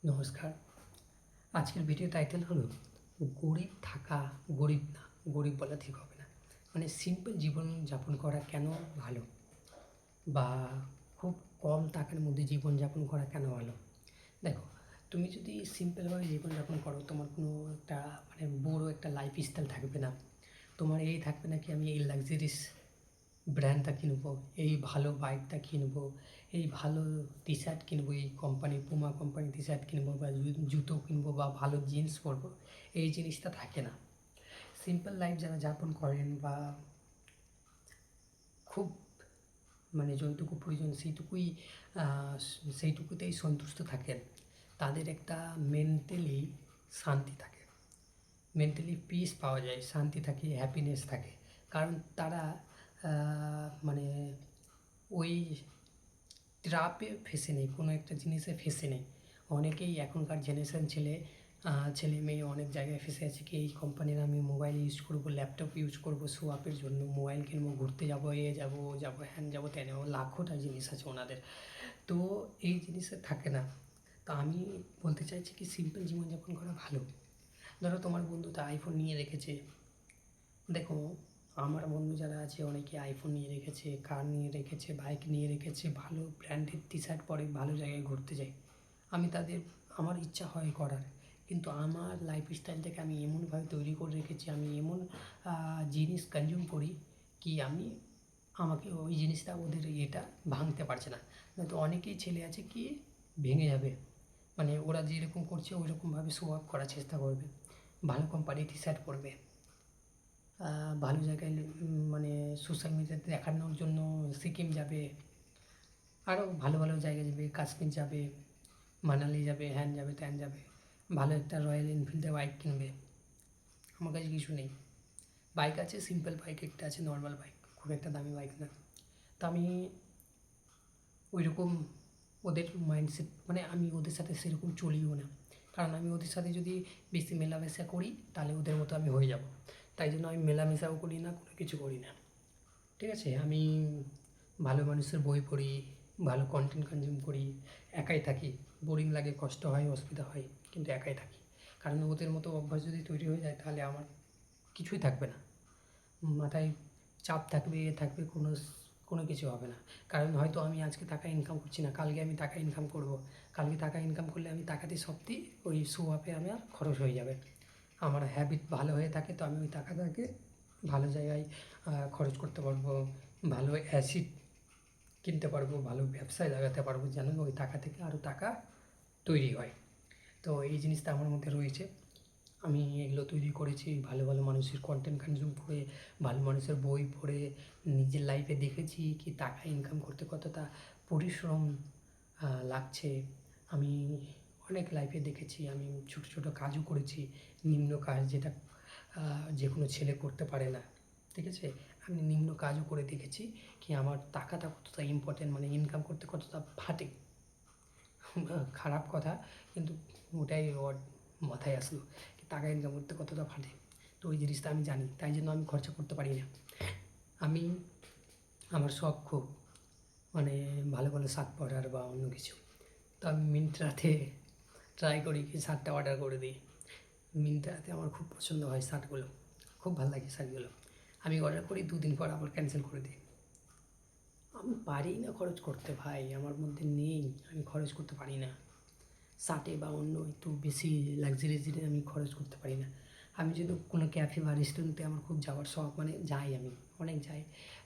নমস্কার। আজকের video title হলো গরিব থাকা, গরিব না, গরিব বলা ঠিক হবে না। মানে সিম্পল জীবনযাপন করা কেন ভালো, বা খুব কম টাকার মধ্যে জীবনযাপন করা কেন ভালো। দেখো, তুমি যদি সিম্পলভাবে জীবনযাপন করো, তোমার কোনো একটা বড় একটা লাইফস্টাইল থাকবে না। তোমার এই থাকবে না কি আমি এই লাক্সারিস ব্র্যান্ডটা কিনবো, এই ভালো বাইকটা কিনবো, এই ভালো টি শার্ট কিনবো, এই company Puma company T shirt কিনবো, বা জুতো কিনবো, বা ভালো জিন্স পরবো। এই জিনিসটা থাকে না। সিম্পল লাইফ যারা যাপন করেন, বা খুব যতটুকু প্রয়োজন সেইটুকুতেই সন্তুষ্ট থাকেন, তাদের একটা মেন্টালি শান্তি থাকে, মেন্টালি পিস পাওয়া যায়, শান্তি থাকে, হ্যাপিনেস থাকে। কারণ তারা মানে ওই ট্রাপে ফেঁসে নেই, কোনো একটা জিনিসে ফেঁসে নেই। অনেকেই এখনকার জেনারেশান ছেলে মেয়ে অনেক জায়গায় ফেঁসে আছে কি, এই কোম্পানির আমি মোবাইল ইউজ করবো, ল্যাপটপ ইউজ করবো, শো আপের জন্য মোবাইল কিনবো, ঘুরতে যাবো, যাবো ও যাবো, হ্যান যাবো, ত্যান যাবো, লাখোটা জিনিস আছে ওনাদের। তো এই জিনিসে থাকে না। তো আমি বলতে চাইছি কি, সিম্পল জীবনযাপন করা ভালো। ধরো তোমার বন্ধুটা আইফোন নিয়ে রেখেছে। দেখো, আমার বন্ধু যারা আছে অনেকে আইফোন নিয়ে রেখেছে, কার নিয়ে রেখেছে, বাইক নিয়ে রেখেছে, ভালো ব্র্যান্ডেড টি শার্ট পরে ভালো জায়গায় ঘুরতে যায়। আমার ইচ্ছা হয় করার, কিন্তু আমার লাইফস্টাইলটাকে আমি এমনভাবে তৈরি করে রেখেছি, আমি এমন জিনিস কনজিউম করি কি আমাকে ওই জিনিসটা ওদের এটা ভাঙতে পারছে না। নয়তো অনেকেই ছেলে আছে কি ভেঙে যাবে, ওরা যেরকম করছে ওইরকমভাবে শো অফ করার চেষ্টা করবে, ভালো কোম্পানির টি শার্ট পরবে, ভালো জায়গায় সোশ্যাল মিডিয়াতে দেখানোর জন্য সিকিম যাবে, আরও ভালো ভালো জায়গায় যাবে, কাশ্মীর যাবে, মানালি যাবে, হ্যান যাবে, ত্যান যাবে, ভালো একটা রয়্যাল এনফিল্ডের বাইক কিনবে। আমার কাছে কিছু নেই, বাইক আছে, সিম্পল বাইক একটা আছে, নর্মাল বাইক, খুব একটা দামি বাইক না। তো আমি ওইরকম ওদের মাইন্ডসেট, আমি ওদের সাথে সেরকম চলিও না। কারণ আমি ওদের সাথে যদি বেশি মেলামেশা করি তাহলে ওদের মতো আমি হয়ে যাব। তাই জন্য আমি মেলামেশাও করি না, কোনো কিছু করি না। ঠিক আছে, আমি ভালো মানুষের বই পড়ি, ভালো কন্টেন্ট কনজিউম করি, একাই থাকি। বোরিং লাগে, কষ্ট হয়, অসুবিধা হয়, কিন্তু একাই থাকি। কারণ ওদের মতো অভ্যাস যদি তৈরি হয়ে যায় তাহলে আমার কিছুই থাকবে না, মাথায় চাপ থাকবে, থাকবে, কোনো কোনো কিছু হবে না। কারণ হয়তো আমি আজকে টাকা ইনকাম করছি না, কালকে আমি টাকা ইনকাম করব। কালকে টাকা ইনকাম করলে আমি টাকাটি সবটি ওই শো আপে আমার খরচ হয়ে যাবে। আমার হ্যাবিট ভালো হয়ে থাকে, তো আমি ওই টাকাটাকে ভালো জায়গায় খরচ করতে পারবো, ভালো অ্যাসিড কিনতে পারবো, ভালো ব্যবসায় লাগাতে পারবো, যেন ওই টাকা থেকে আরও টাকা তৈরি হয়। তো এই জিনিসটা আমার মধ্যে রয়েছে। আমি এগুলো তৈরি করেছি ভালো ভালো মানুষের কন্টেন্ট কনজিউম করে, ভালো মানুষের বই পড়ে, নিজের লাইফে দেখেছি কি টাকা ইনকাম করতে কতটা পরিশ্রম লাগছে। আমি অনেক লাইফে দেখেছি, আমি ছোটো ছোটো কাজও করেছি, নিম্ন কাজ, যেটা যে কোনো ছেলে করতে পারে না। ঠিক আছে, আমি নিম্ন কাজও করে দেখেছি কি আমার টাকাটা কতটা ইম্পর্টেন্ট, ইনকাম করতে কতটা ফাটে। খারাপ কথা, কিন্তু ওটাই ওর মাথায় আসলো কি টাকা ইনকাম করতে কতটা ফাটে। তো ওই জিনিসটা আমি জানি, তাই জন্য আমি খরচা করতে পারি না। আমি আমার শখ খুব ভালো ভালো শার্ট পরার বা অন্য কিছু। তো আমি মিন্ত্রাতে ট্রাই করি কি শার্টটা অর্ডার করে দিই। মিন্ত্রাতে আমার খুব পছন্দ হয় শার্টগুলো, খুব ভালো লাগে শার্টগুলো। আমি অর্ডার করি, 2 দিন পর আবার ক্যান্সেল করে দিই। আমি পারি না খরচ করতে ভাই, আমার মধ্যে নেই, আমি খরচ করতে পারি না শার্টে বা অন্য একটু বেশি লাক্সারি জিনিসে আমি খরচ করতে পারি না। আমি যদি কোনো ক্যাফে বা রেস্টুরেন্টে আমার খুব যাওয়ার শখ, যাই, আমি অনেক যাই,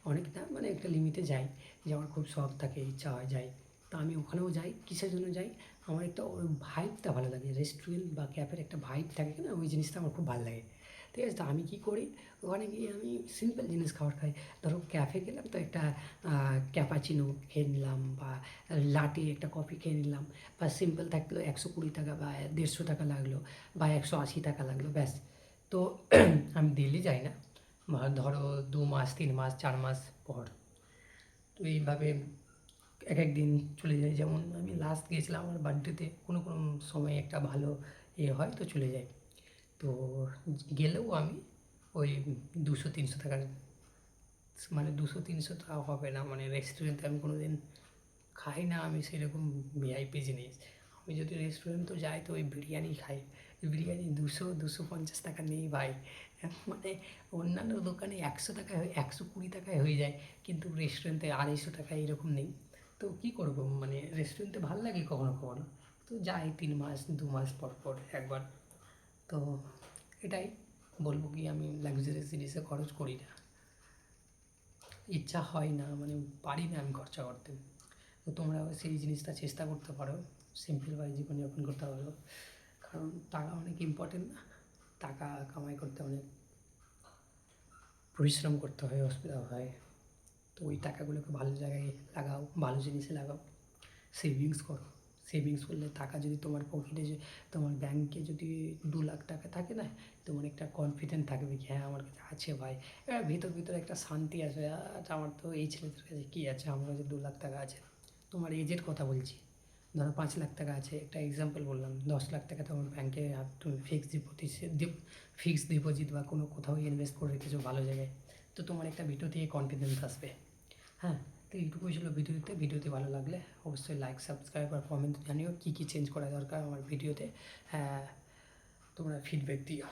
অনেক না একটা লিমিটে যাই, যাওয়ার খুব শখ থাকে, ইচ্ছা হয় যাই। তো আমি ওখানেও যাই, কিসের জন্য যাই, আমার একটা ওই ভাইবটা ভালো লাগে, রেস্টুরেন্ট বা ক্যাফের একটা ভাইব থাকে না, ওই জিনিসটা আমার খুব ভালো লাগে। ঠিক আছে, তো আমি কী করি, ওখানে গিয়ে আমি সিম্পল জিনিস খাবার খাই। ধরো ক্যাফে গেলাম তো একটা ক্যাপাচিনো খেয়ে নিলাম, বা লাটে একটা কফি খেয়ে নিলাম, বা সিম্পল থাকলো 120 টাকা বা 150 টাকা লাগলো, বা 180 টাকা লাগলো, ব্যাস। তো আমি ডেলি যাই না, ধরো 2 মাস, 3 মাস, 4 মাস পর। তো এইভাবে এক এক দিন চলে যাই। যেমন আমি লাস্ট গিয়েছিলাম আমার বার্থডেতে, কোনো কোনো সময় একটা ভালো হয় তো চলে যাই। তো গেলেও আমি ওই 200-300 টাকার, 200-300 টাকা হবে না, রেস্টুরেন্টে আমি কোনো দিন খাই না, আমি সেরকম ভিআইপি জিনিস। আমি যদি রেস্টুরেন্টও যাই তো ওই বিরিয়ানি খাই, বিরিয়ানি 200-250 টাকা নেই ভাই। মানে অন্যান্য দোকানে 100 টাকায় 120 টাকায় হয়ে যায়, কিন্তু রেস্টুরেন্টে 250 টাকায় এরকম নেই। তো কী করবো, মানে রেস্টুরেন্টে ভালো লাগে কখনো কখনো, তো যাই 3 মাস 2 মাস পর পর একবার। তো এটাই বলবো কি, আমি লাক্সারিয়াস জিনিসে খরচ করি না, ইচ্ছা হয় না, মানে পারি না আমি খরচা করতে। তো তোমরাও সেই জিনিসটা চেষ্টা করতে পারো, সিম্পলভাবে জীবনযাপন করতে পারো, কারণ টাকা অনেক ইম্পর্টেন্ট না, টাকা কামাই করতে অনেক পরিশ্রম করতে হয়, অসুবিধা হয়। তো ওই টাকাগুলোকে ভালো জায়গায় লাগাও, ভালো জিনিসে লাগাও, সেভিংস করো। সেভিংস করলে টাকা যদি তোমার পকেটে, তোমার ব্যাংকে যদি 2 লাখ টাকা থাকে না, তোমার একটা কনফিডেন্ট থাকবে কি হ্যাঁ আমার কাছে আছে ভাই। এবার ভিতরে একটা শান্তি আসবে, আমার তো এই ছেলেদের কাছে কী আছে, আমার কাছে 2 লাখ টাকা আছে। তোমার এজের কথা বলছি, ধরো 5 লাখ টাকা আছে, একটা এক্সাম্পল বললাম, 10 লাখ টাকা তোমার ব্যাংকে তুমি ফিক্সড ডিপোজিট বা কোনো কোথাও ইনভেস্ট করে রেখেছো ভালো জায়গায়, তো তোমার একটা ভিতর থেকে কনফিডেন্স আসবে। হ্যাঁ, তো এইটুকুই ছিল ভিডিওতে ভালো লাগলে অবশ্যই লাইক, সাবস্ক্রাইব আর কমেন্ট জানিও কী কী চেঞ্জ করা দরকার আমার ভিডিওতে। হ্যাঁ, তোমরা ফিডব্যাক দিও।